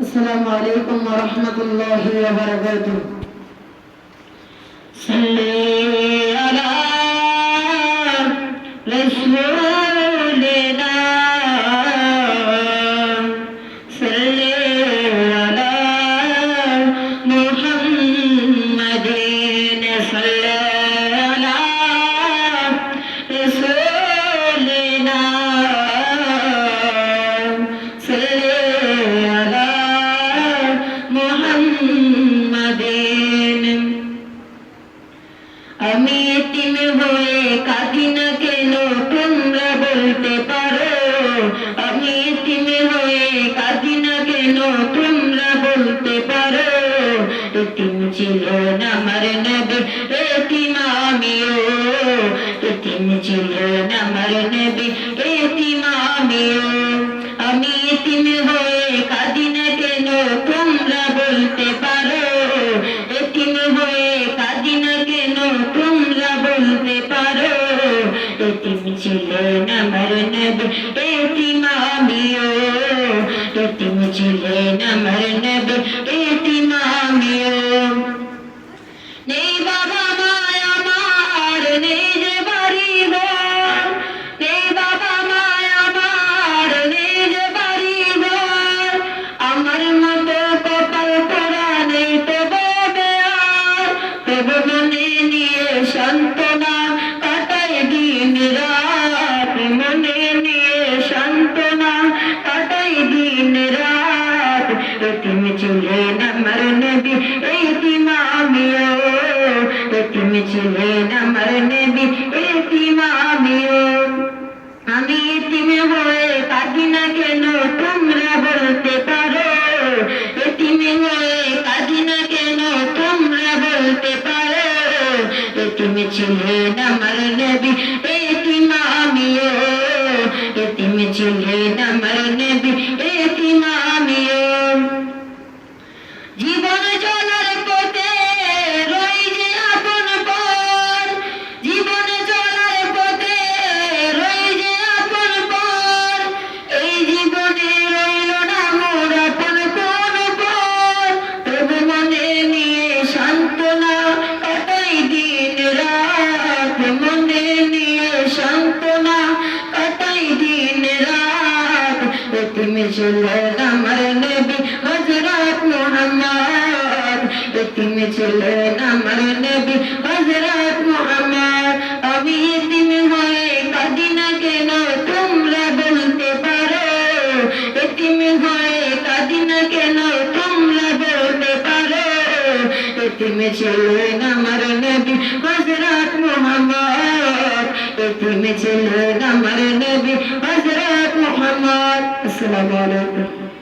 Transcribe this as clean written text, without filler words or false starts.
السلام عليكم ورحمة الله وبركاته. صلي على رسولنا صلي على محمد صلي على رسولنا صلي على মুহাম্মাদিন আমি এতিম হয়ে কাঁদি না কেন তোমরা বলতে পারো আমি এতিম হয়ে কাঁদি না কেন তোমরা বলতে পারো এতিম ছিলেন আমার নবী এতিম আমিও এতিম ছিলেন আমার নবী এতিম আমিও আমি এতিম হয়ে কাঁদি না কেন তোমরা বলতে পারো এতিম হয়ে কাঁদি না কেন তোমরা বলতে পারো এতিম ছিলেন আমার নবী এতিম আমিও এতিম ছিলেন আমার নবী এতিম আমিও নেই বাবা মায় আমার নেই যে বাড়ি ঘর নেই বাবা মায় আমার নেই যে বাড়ি ঘর আমার মতো কপাল পোড়া নেই তো ববে আর তবু মনে নিয়ে সান্ত্বনা কাটাই দিন রাত মনে নিয়ে সান্ত্বনা কাটাই দিন রাত এতিম ছিলেন আমার নবী এতিম আমিও এতিম ছিলেন আমার নবী এতিম আমিও আমি এতিম হয়ে কাঁদি না কেন তোমরা বলতে পারো এতিম হয়ে কাঁদি না কেন তোমরা বলতে পারো এতিম ছিলেন আমার নবী এতিম আমিও এতিম ছিলেন আমার নবী এতিম আমিও জীবন চলার পথে রই যে আপন পর জীবন চলার পথে রই যে আপন পর এই জীবনে রইল না মোর আপন কোন পর তবু মনে নিয়ে সান্ত্বনা কাটাই দিন রাত মনে নিয়ে সান্ত্বনা কাটাই দিন রাত এতিম ছিলেন আমার নবী হযরত মুহাম্মদ এতিম ছিলেন আমার নবী হযরত মুহাম্মদ আমি এতিম হয়ে কাঁদি না কেন তোমরা বলতে পারো এতিম হয়ে কাঁদি না কেন তোমরা বলতে পারো এতিম ছিলেন আমার নবী হযরত মুহাম্মদ এতিম ছিলেন আমার নবী হযরত মুহাম্মদ। আসসালামু আলাইকুম।